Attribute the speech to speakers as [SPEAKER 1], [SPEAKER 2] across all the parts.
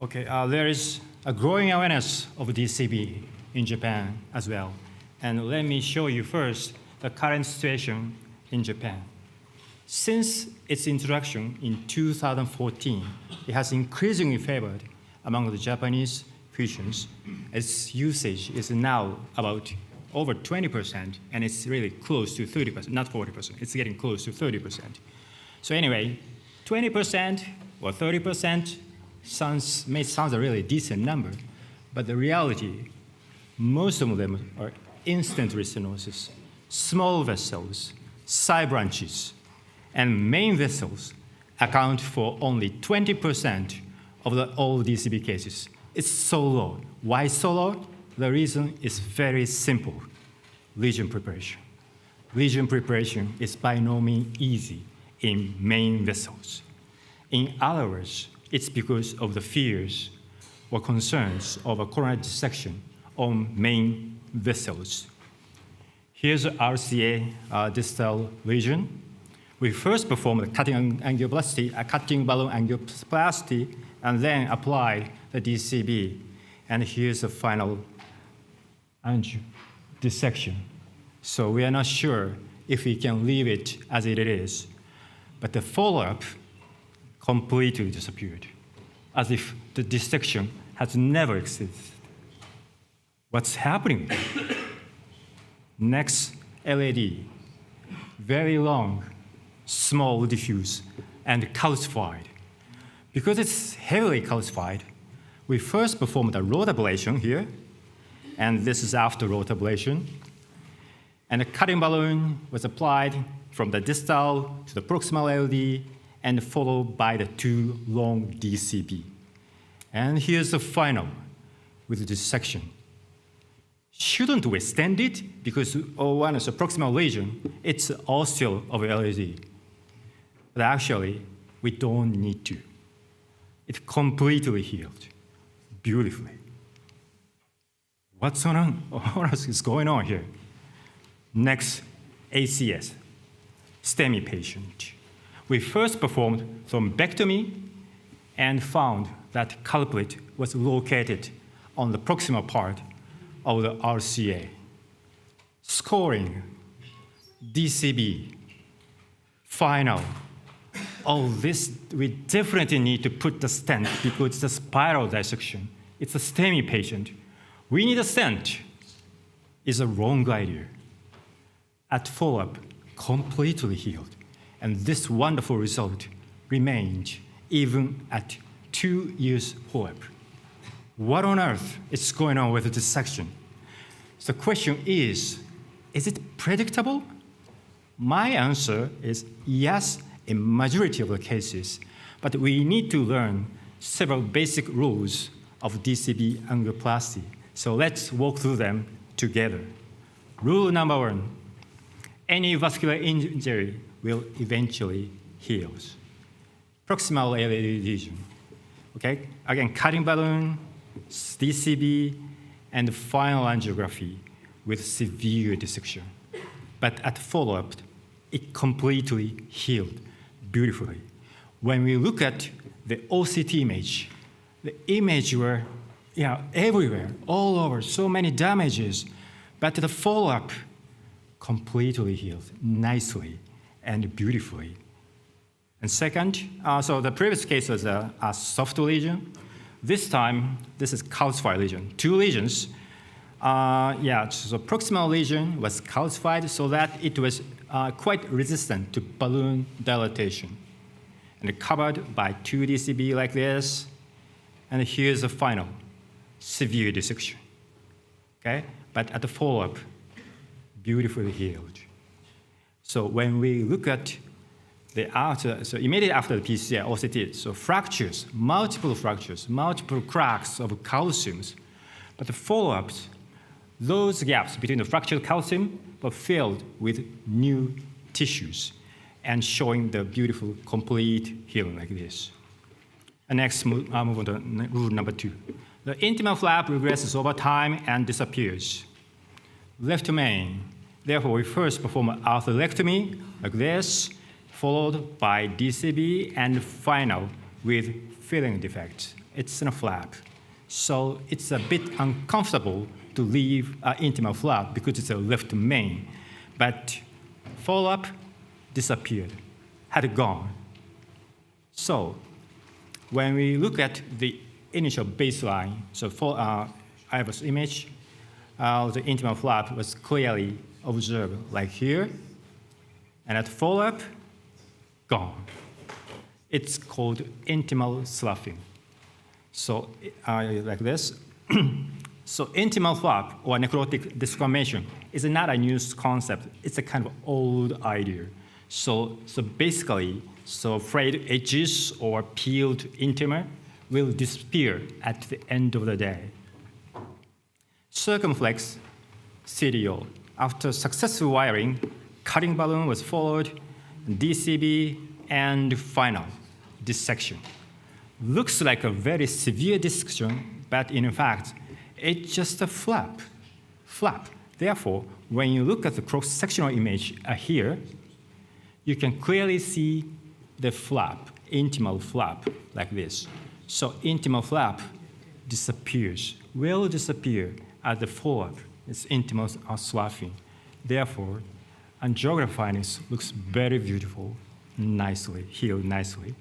[SPEAKER 1] Okay, there is a growing awareness of DCB in Japan as well. And let me show you first the current situation in Japan. Since its introduction in 2014, it has increasingly favored among the Japanese physicians. Its usage is now about over 20%, and it's really close to 30%, not 40%. It's getting close to 30%. So anyway, 20% or 30% may sound a really decent number, but the reality, most of them are instant restenosis, small vessels, side branches, and main vessels account for only 20% of all DCB cases. It's so low. Why so low? The reason is very simple: lesion preparation. Lesion preparation is by no means easy in main vessels. In other words, it's because of the fears or concerns of a coronary dissection on main vessels. Here's an RCA distal lesion. We first performed a cutting angioplasty, a cutting balloon angioplasty, and then apply the DCB. And here's the final dissection. So we are not sure if we can leave it as it is. But the follow-up completely disappeared, as if the dissection has never existed. What's happening? Next, LAD, very long, small, diffuse, and calcified. Because it's heavily calcified, we first performed a root ablation here, and this is after root ablation. And a cutting balloon was applied from the distal to the proximal LAD, and followed by the 2 long DCB. And here's the final with the dissection. Shouldn't we stent it? Because one is a proximal lesion, it's ostial of LAD. But actually, we don't need to. It completely healed beautifully. What's on what is going on here? Next, ACS, STEMI patient. We first performed thrombectomy and found that culprit was located on the proximal part of the RCA. Scoring, DCB, final. All this, we definitely need to put the stent because it's a spiral dissection. It's a STEMI patient. We need a stent. It's a wrong idea. At follow-up, completely healed. And this wonderful result remained even at 2 years follow-up. What on earth is going on with the dissection? So the question is it predictable? My answer is yes, in majority of the cases, but we need to learn several basic rules of DCB angioplasty. So let's walk through them together. Rule number 1, any vascular injury will eventually heal. Proximal LAD lesion. Okay? Again, cutting balloon, DCB, and final angiography with severe dissection. But at follow-up, it completely healed beautifully. When we look at the OCT image, the image were everywhere, all over, so many damages. But the follow-up completely healed nicely and beautifully. And second, so the previous case was a soft lesion. This time, this is calcified lesion. 2 lesions. So proximal lesion was calcified so that it was quite resistant to balloon dilatation. And covered by 2 DCB like this. And here's the final, severe dissection. Okay? But at the follow-up, beautifully healed. So when we look at the after, so immediately after the PCR, OCT, so fractures, multiple cracks of calciums. But the follow-ups, those gaps between the fractured calcium were filled with new tissues and showing the beautiful, complete healing like this. And next, move on to rule number 2. The intimal flap regresses over time and disappears. Left main. Therefore, we first perform an arthrolectomy like this, followed by DCB, and final with filling defects it's in a flap. So it's a bit uncomfortable to leave intimal flap because it's a left main. But follow-up disappeared, had gone. So when we look at the initial baseline, so for IVUS image, the intimal flap was clearly observed, like here, and at follow-up, gone. It's called intimal sloughing. So like this. So intimal flap or necrotic disformation is not a new concept. It's a kind of old idea. So basically, frayed edges or peeled intima will disappear at the end of the day. Circumflex CDO. After successful wiring, cutting balloon was followed, DCB, and final dissection. Looks like a very severe dissection, but in fact, it's just a flap. Therefore, when you look at the cross-sectional image here, you can clearly see the flap, intimal flap, like this. So intimal flap disappears, will disappear at the follow-up. It's intimal sloughing. Therefore, angiograph findings looks very beautiful, nicely, healed nicely.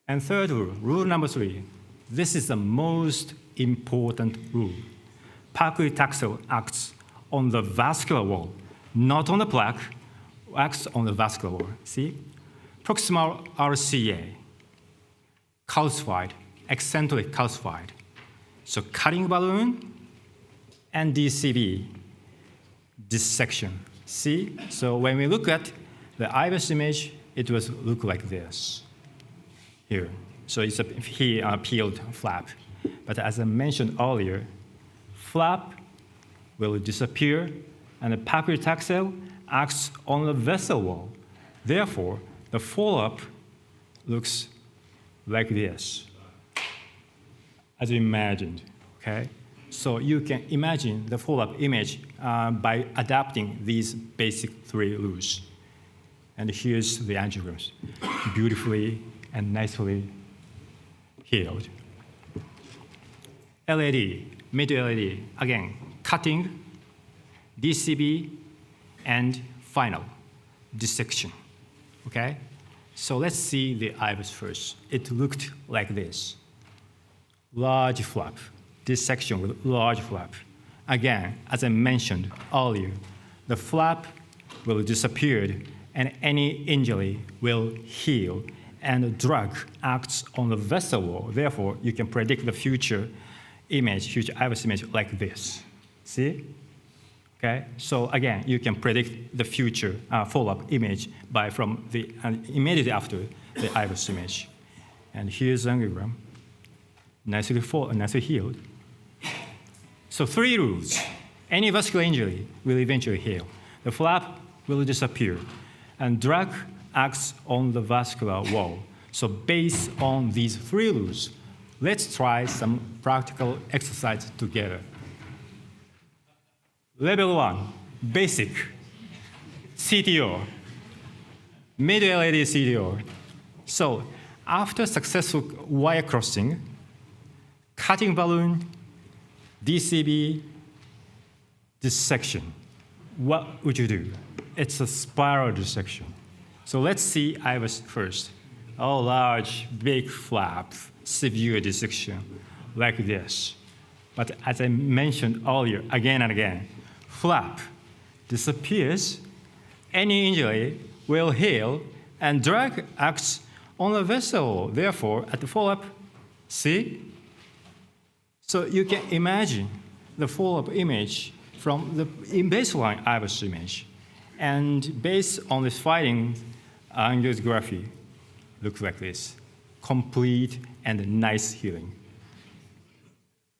[SPEAKER 1] And third rule, rule number 3. This is the most important rule. Paclitaxel acts on the vascular wall, not on the plaque, acts on the vascular wall. See? Proximal RCA, calcified, eccentric calcified. So cutting balloon and DCB, dissection. See? So when we look at the IVUS image, it will look like this here. So it's a peeled flap. But as I mentioned earlier, flap will disappear, and the paclitaxel acts on the vessel wall. Therefore, the follow-up looks like this, as you imagined. Okay? So you can imagine the follow-up image by adapting these basic 3 rules. And here's the angiograms, beautifully and nicely healed. LAD, mid-LAD, again, cutting, DCB, and final, dissection, okay? So let's see the IVUS first. It looked like this. Large flap, dissection with large flap. Again, as I mentioned earlier, the flap will disappear and any injury will heal, and the drug acts on the vessel wall. Therefore, you can predict the future image, future IVUS image like this. See? Okay? So again, you can predict the future follow-up image from the immediately after the IVUS image. And here's the angiogram, nicely healed. So 3 rules. Any vascular injury will eventually heal. The flap will disappear, and drug acts on the vascular wall. So based on these 3 rules, let's try some practical exercise together. Level 1, basic, CTO, mid-LAD CTO. So after successful wire crossing, cutting balloon, DCB, dissection, what would you do? It's a spiral dissection. So let's see IVUS first. Oh, large, big flap, severe dissection, like this. But as I mentioned earlier, again and again, flap disappears, any injury will heal, and drug acts on the vessel. Therefore, at the follow-up, see? So you can imagine the follow-up image from the baseline IVUS image. And based on this finding, angiography looks like this, complete and nice healing.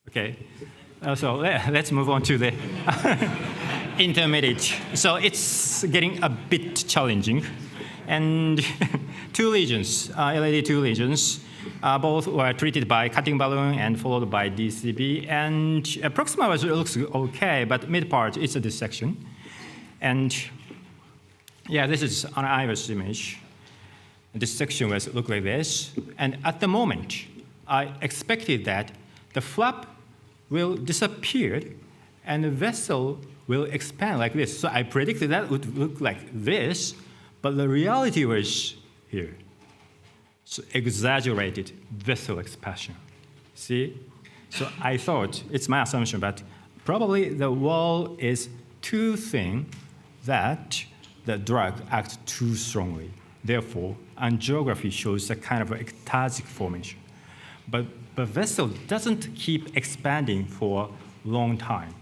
[SPEAKER 1] Okay, so let's move on to the intermediate. So it's getting a bit challenging. And 2 lesions, LAD 2 lesions, both were treated by cutting balloon and followed by DCB. And proximal looks okay, but mid part, it's a dissection. And yeah, this is an IVUS image. This section was look like this. And at the moment, I expected that the flap will disappear and the vessel will expand like this. So I predicted that would look like this, but the reality was here. So exaggerated vessel expansion. See? So I thought, it's my assumption, but probably the wall is too thin that the drug acts too strongly. Therefore, angiography shows a kind of ectatic formation. But the vessel doesn't keep expanding for a long time.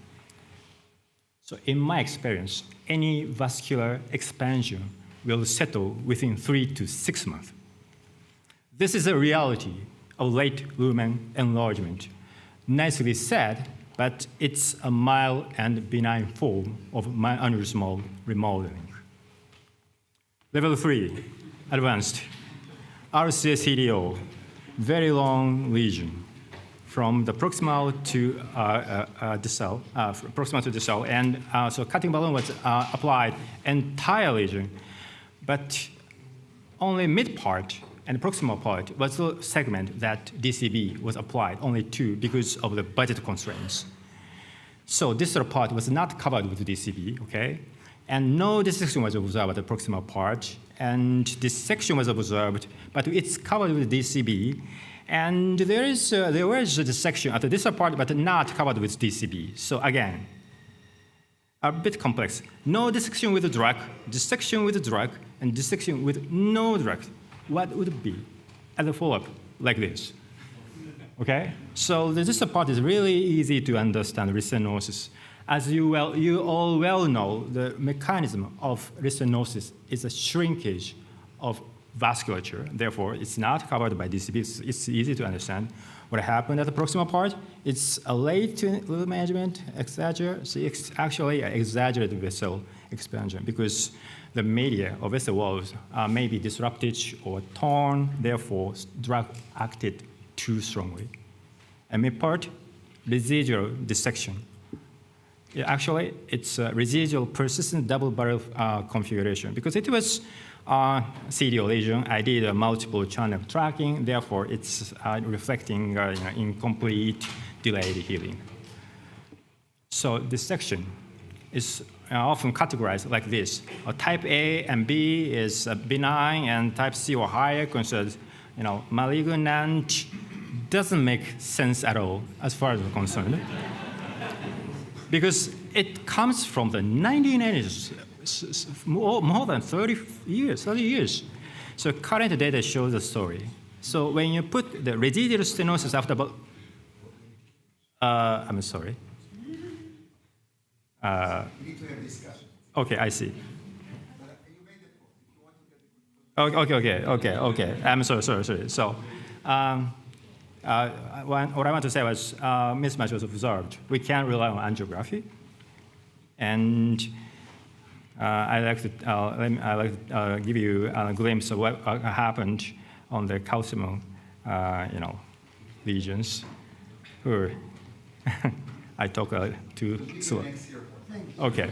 [SPEAKER 1] So in my experience, any vascular expansion will settle within 3 to 6 months. This is a reality of late lumen enlargement. Nicely said, but it's a mild and benign form of aneurysmal remodeling. Level 3, advanced. RCA-CDO, very long lesion from the proximal to distal, proximal to distal, and so cutting balloon was applied entire lesion, but only mid part and proximal part was the segment that DCB was applied, only 2 because of the budget constraints. So distal part was not covered with DCB, okay? And no dissection was observed at the proximal part, and dissection was observed, but it's covered with DCB. And there was a dissection at the distal part, but not covered with DCB. So again, a bit complex. No dissection with a drug, dissection with a drug, and dissection with no drug. What would it be as a follow-up like this? Okay? So the distal part is really easy to understand restenosis. As you all well know, the mechanism of restenosis is a shrinkage of vasculature. Therefore, it's not covered by DCB. It's easy to understand. What happened at the proximal part, it's a late management, it's actually an exaggerated vessel expansion because the media or vessel walls may be disrupted or torn, therefore drug acted too strongly. And mid part, residual dissection. Actually, it's a residual persistent double barrel configuration because it was CDO lesion. I did a multiple channel tracking, therefore it's reflecting incomplete delayed healing. So dissection is often categorized like this. Type A and B is benign, and type C or higher considered malignant. Doesn't make sense at all as far as I'm concerned. Because it comes from the 1980s, more than 30 years. So current data shows the story. So when you put the residual stenosis after about, I'm sorry.
[SPEAKER 2] We need to have discussion.
[SPEAKER 1] Okay, I see.
[SPEAKER 2] You made the point. If you want to get
[SPEAKER 1] Okay. I'm sorry. So, what I want to say was mismatch was observed. We can't rely on angiography, and I like to give you a glimpse of what happened on the calcium, lesions. I talk too slow. Okay.